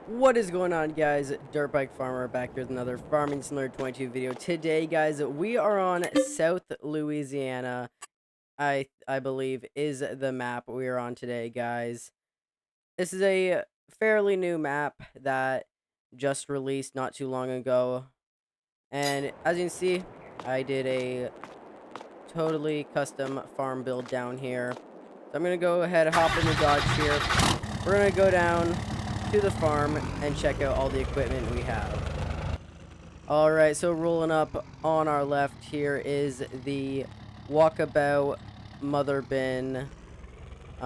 What is going on, guys? Dirt Bike Farmer back here with another Farming Simulator 22 video. Today, guys, we are on South Louisiana. I believe is the map we are on today, guys. This is a fairly new map that just released not too long ago. And as you can see, I did a totally custom farm build down here. So I'm going to go ahead and hop in the Dodge here. We're going to go down to the farm and check out all the equipment we have. Alright, so rolling up on our left here is the Walkabout Mother Bin.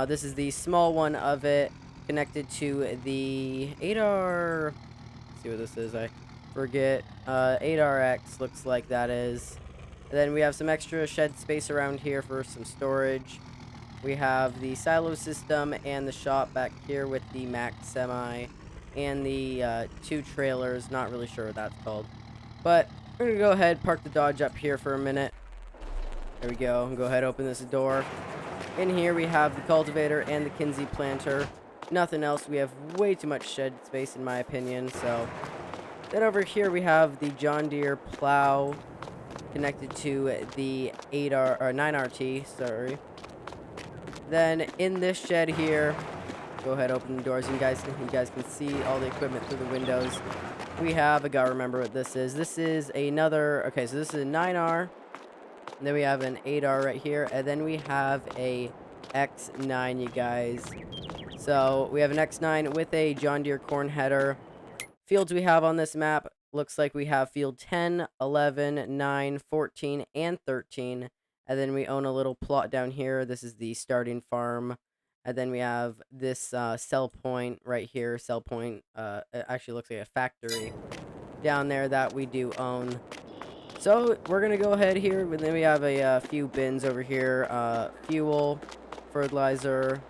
This is the small one of it, connected to the 8R... Let's see what this is, I forget. 8RX looks like that is. And then we have some extra shed space around here for some storage. We have the silo system and the shop back here with the Max Semi and the two trailers. Not really sure what that's called. But we're going to go ahead, park the Dodge up here for a minute. There we go. Go ahead, open this door. In here we have the cultivator and the Kinsey planter. Nothing else. We have way too much shed space in my opinion. So then over here we have the John Deere plow connected to the 8R or 9RT, sorry. Then in this shed here, go ahead, open the doors. You guys can see all the equipment through the windows. We have, I gotta remember what this is. This is another, okay, so this is a 9R. And then we have an 8R right here. And then we have a X9, you guys. So we have an X9 with a John Deere corn header. Fields we have on this map, looks like we have field 10, 11, 9, 14, and 13. And then we own a little plot down here. This is the starting farm. And then we have this sell point right here. Sell point it actually looks like a factory down there that we do own. So we're going to go ahead here. And then we have a few bins over here. Fuel, fertilizer,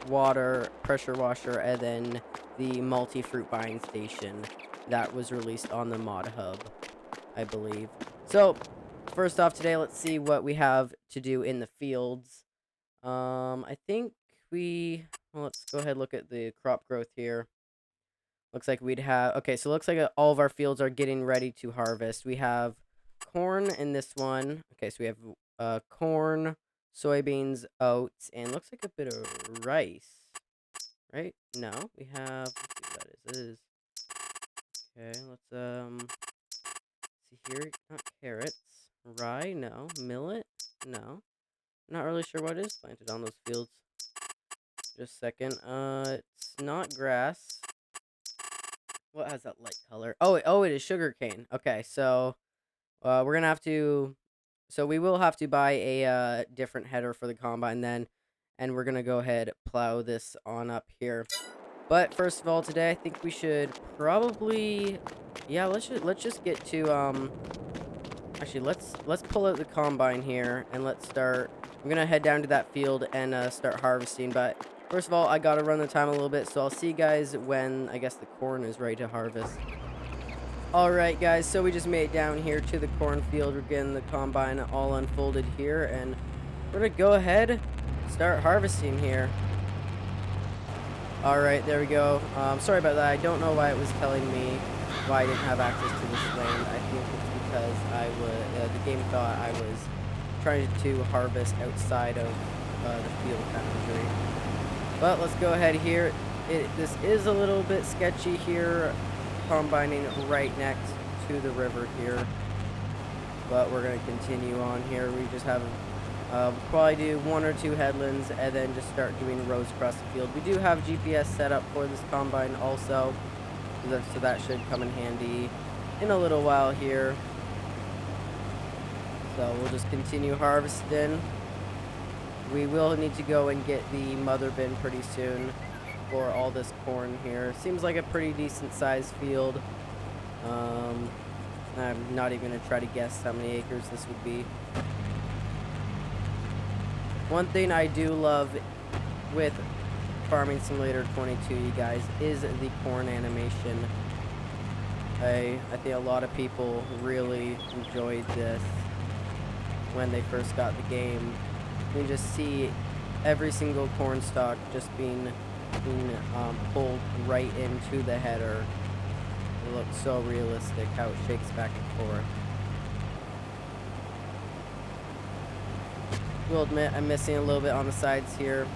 water, pressure washer, and then the multi-fruit buying station that was released on the mod hub, I believe. So first off today, let's see what we have to do in the fields. I think well, let's go ahead and look at the crop growth here. Looks like we'd have, okay, so it looks like all of our fields are getting ready to harvest. We have corn in this one. Okay, so we have corn, soybeans, oats, and looks like a bit of rice. Right? No, we have, let's see what that is. Okay, let's see here. Not carrots. Rye, no. Millet, no. Not really sure what is planted on those fields. Just a second. It's not grass. What has that light color? Oh, it is sugarcane. Okay, so we're gonna have to. So we will have to buy a different header for the combine then, and we're gonna go ahead plow this on up here. But first of all, today I think we should probably, yeah, let's just get to actually let's pull out the combine here and let's start. I'm gonna head down to that field and start harvesting. But first of all, I gotta run the time a little bit, so I'll see you guys when I guess the corn is ready to harvest. Alright guys, so we just made it down here to the cornfield. We're getting the combine all unfolded here, and we're gonna go ahead start harvesting here. Alright, there we go. Sorry about that. I don't know why it was telling me why I didn't have access to this land. I think it's because the game thought I was trying to harvest outside of the field boundary. But let's go ahead here. This is a little bit sketchy here, combining right next to the river here. But we're going to continue on here. We just have we'll probably do 1 or 2 headlands and then just start doing rows across the field. We do have GPS set up for this combine also, so that should come in handy in a little while here. So we'll just continue harvesting. We will need to go and get the mother bin pretty soon for all this corn here. Seems like a pretty decent sized field. I'm not even going to try to guess how many acres this would be. One thing I do love with Farming Simulator 22, you guys, is the corn animation. I think a lot of people really enjoyed this when they first got the game. You can just see every single corn stalk just being being pulled right into the header. It looks so realistic how it shakes back and forth. Will admit I'm missing a little bit on the sides here.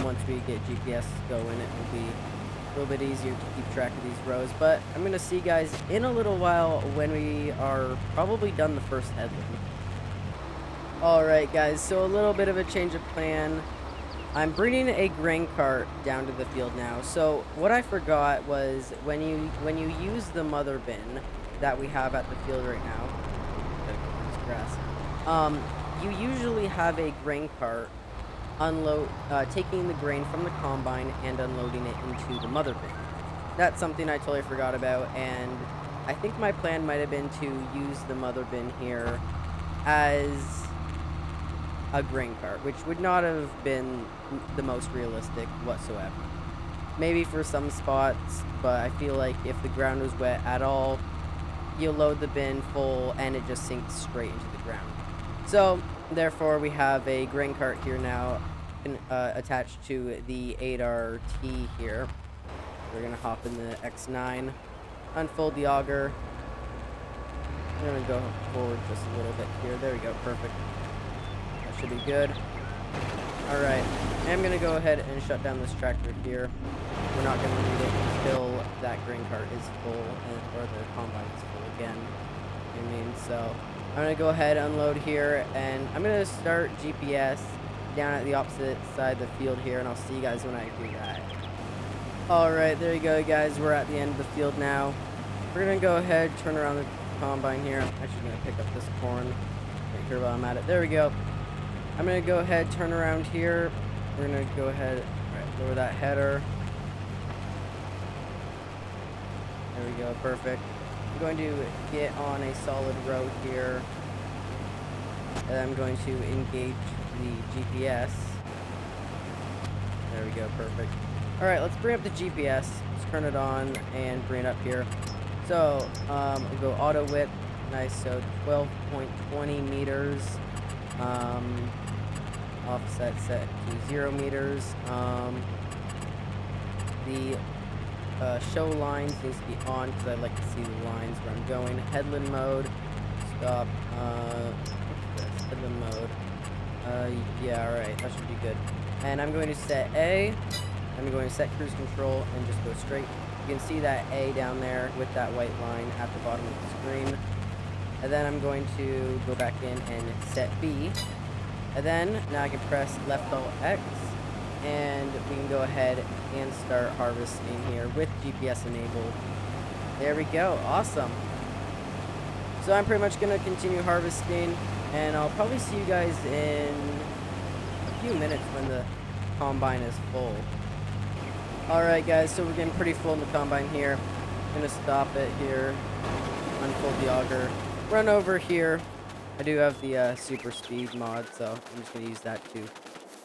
Once we get GPS going, it will be a little bit easier to keep track of these rows. But I'm going to see you guys in a little while when we are probably done the first headland. Alright guys, so a little bit of a change of plan. I'm bringing a grain cart down to the field now. So what I forgot was when you use the mother bin that we have at the field right now, grass, you usually have a grain cart taking the grain from the combine and unloading it into the mother bin. That's something I totally forgot about, and I think my plan might have been to use the mother bin here as a grain cart, which would not have been the most realistic whatsoever. Maybe for some spots, but I feel like if the ground was wet at all, you load the bin full and it just sinks straight into the ground. So therefore we have a grain cart here now attached to the 8RT here. We're gonna hop in the X9, unfold the auger. I'm gonna go forward just a little bit here. There we go, perfect. That should be good. Alright, I'm gonna go ahead and shut down this tractor here. We're not gonna need it until that grain cart is full, or the combine is full again. You know what I mean? So I'm gonna go ahead, unload here, and I'm gonna start GPS down at the opposite side of the field here, and I'll see you guys when I do that. Alright, there you go guys, we're at the end of the field now. We're gonna go ahead, turn around the combine here. I'm actually gonna pick up this corn right here while I'm at it. There we go. I'm gonna go ahead, turn around here. We're gonna go ahead, lower that header. There we go, perfect. I'm going to get on a solid road here. And I'm going to engage the GPS. There we go, perfect. Alright, let's bring up the GPS. Let's turn it on and bring it up here. So, we'll go auto whip. Nice, so 12.20 meters. Offset set to 0 meters. The show lines needs to be on because I like to see the lines where I'm going. Headland mode. Stop. Headland mode. Yeah, alright. That should be good. And I'm going to set A. I'm going to set cruise control and just go straight. You can see that A down there with that white line at the bottom of the screen. And then I'm going to go back in and set B. And then now I can press left alt X. And we can go ahead and start harvesting here with GPS enabled. There we go. Awesome. So I'm pretty much going to continue harvesting, and I'll probably see you guys in a few minutes when the combine is full. Alright guys, so we're getting pretty full in the combine here. I'm going to stop it here, unfold the auger, run over here. I do have the super speed mod, so I'm just going to use that to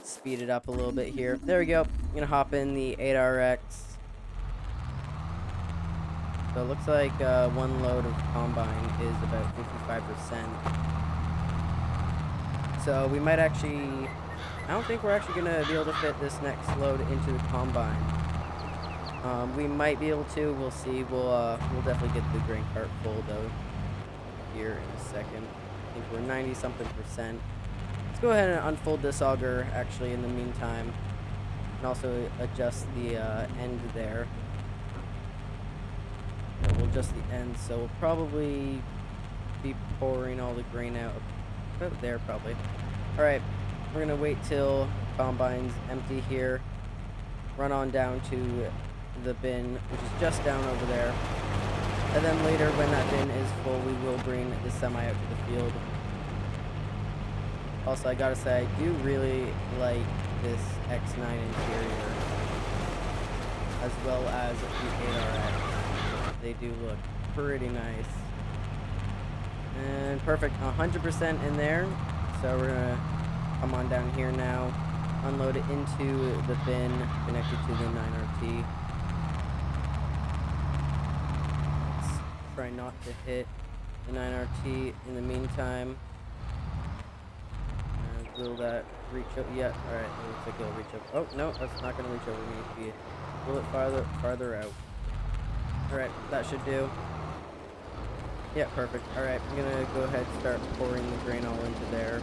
speed it up a little bit here. There we go. I'm going to hop in the 8RX. So it looks like one load of combine is about 55%. So we might actually... I don't think we're actually going to be able to fit this next load into the combine. We might be able to. We'll see. We'll definitely get the grain cart full, though, here in a second. I think we're 90-something%. Let's go ahead and unfold this auger, actually, in the meantime. And also adjust the end there. We'll adjust the end, so we'll probably be pouring all the grain out about there, probably. Alright, we're going to wait till combine's empty here. Run on down to the bin, which is just down over there. And then later, when that bin is full, we will bring the semi out to the field. Also, I gotta say, I do really like this X9 interior, as well as the 8RX. They do look pretty nice. And perfect, 100% in there. So we're gonna come on down here now, unload it into the bin connected to the 9RT. Let's try not to hit the 9RT in the meantime. Will that reach up? Yeah, alright, it looks like it'll reach up. Oh, no, that's not gonna reach over. We need to be a little bit farther out. Alright, that should do. Yeah, perfect. Alright, I'm gonna go ahead and start pouring the grain all into there.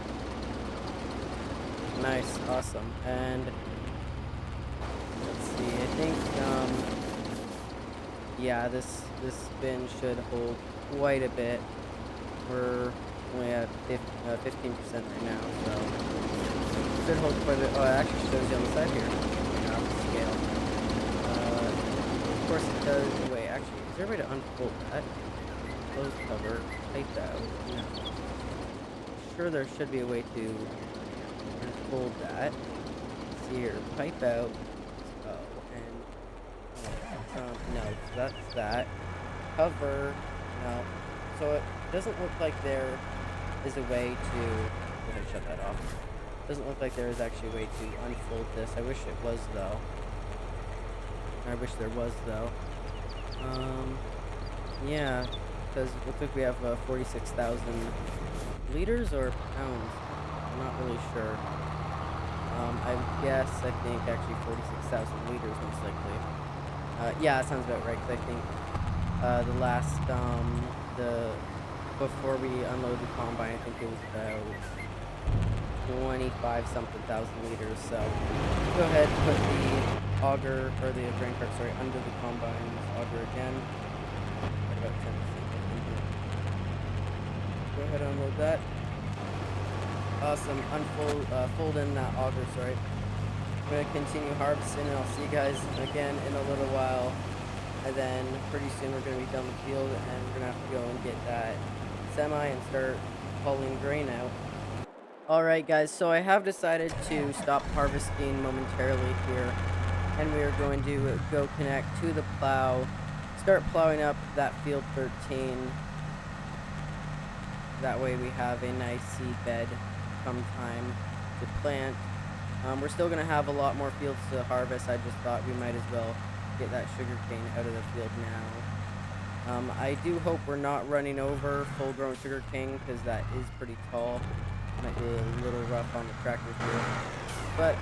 Nice, awesome. And let's see, I think, yeah, this bin should hold quite a bit. We're only at 15% right now, so should hold quite a bit. Oh, it actually shows you on the side here. Scale. Of course it does. Wait, actually, is there a way to unfold that? Close cover, take that out. No. Sure, there should be a way to unfold that. Let's see here, pipe out. Oh, and no, so that's that. Cover, no. So it doesn't look like there is a way to. Go ahead and shut that off. Doesn't look like there is actually a way to unfold this. I wish it was though. I wish there was though. Yeah, because it looks like we have 46,000 liters or pounds. I'm not really sure. I guess I think actually 46,000 liters most likely. Yeah, that sounds about right. Cause I think the last before we unload the combine, I think it was about 25 something thousand liters. So go ahead and put the auger or the grain cart, sorry, under the combine's auger again. About 10%. Go ahead and unload that. Awesome. Fold in that auger, sorry. I'm gonna continue harvesting, and I'll see you guys again in a little while. And then pretty soon we're gonna be done the field, and we're gonna have to go and get that semi and start hauling grain out. Alright guys, so I have decided to stop harvesting momentarily here, and we are going to go connect to the plow, start plowing up that field 13. That way we have a nice seed bed come time to plant. We're still going to have a lot more fields to harvest. I just thought we might as well get that sugar cane out of the field now. I do hope we're not running over full-grown sugar cane, because that is pretty tall. Might be a little rough on the tractor here. But,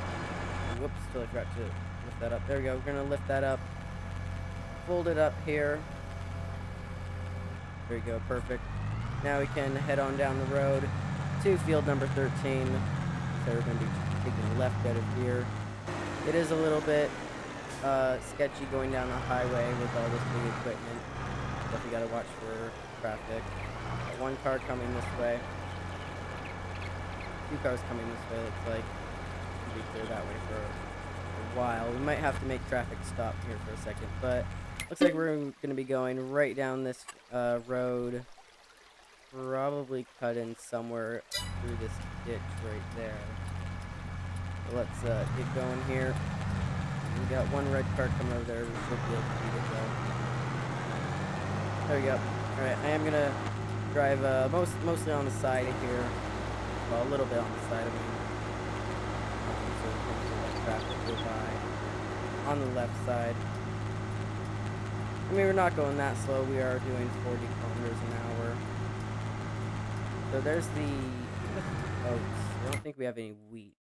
whoops, totally forgot to lift that up. There we go. We're going to lift that up. Fold it up here. There we go. Perfect. Now we can head on down the road to field number 13. So we're going to be taking a left out of here. It is a little bit sketchy going down the highway with all this big equipment. Definitely got to watch for traffic. Got one car coming this way. Two cars coming this way. Looks like we'll be clear that way for a while. We might have to make traffic stop here for a second, but looks like we're going to be going right down this road. Probably cut in somewhere through this ditch right there. So let's get going here. We got one red car coming over there. We should be able to beat it though. There we go. Alright, I am going to drive mostly on the side here. Well, a little bit on the side, I mean. So we can let traffic go by. On the left side. I mean, we're not going that slow. We are doing 40 kilometers an hour. So there's the oats. I don't think we have any wheat.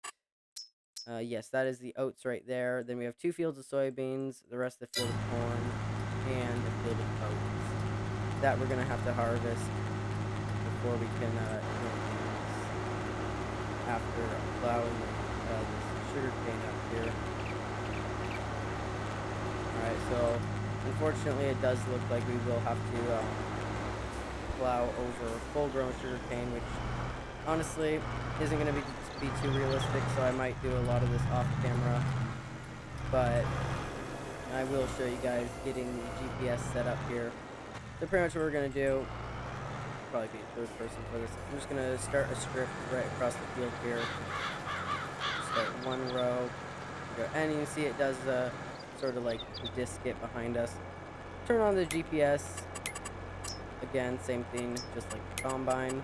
Yes, that is the oats right there. Then we have 2 fields of soybeans, the rest of the field of corn, and the field of oats. That we're going to have to harvest before we can, after plowing this sugar cane up here. Alright, so unfortunately it does look like we will have to plow over full-grown sugar cane, which honestly isn't going to be too realistic, so I might do a lot of this off camera, but I will show you guys getting the GPS set up here. So pretty much what we're going to do, probably be a third person for this. I'm just going to start a strip right across the field here. Start one row, and you can see it does sort of like disc it behind us. Turn on the GPS. Again, same thing, just like the combine.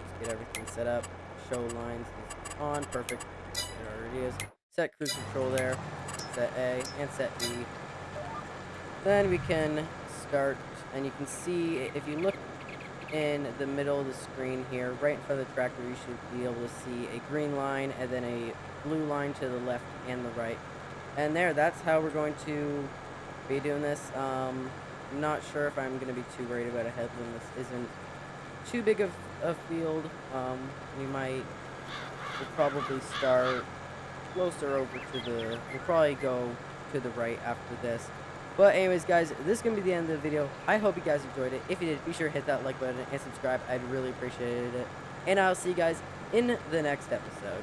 Just get everything set up. Show lines is on. Perfect. It already is. Set cruise control there. Set A and set B. Then we can start, and you can see if you look in the middle of the screen here, right in front of the tractor, you should be able to see a green line and then a blue line to the left and the right. And that's how we're going to be doing this. I'm not sure if I'm going to be too worried about a headland. This isn't too big of a field. We'll probably start closer over to we'll probably go to the right after this. But anyways, guys, this is going to be the end of the video. I hope you guys enjoyed it. If you did, be sure to hit that like button and subscribe. I'd really appreciate it. And I'll see you guys in the next episode.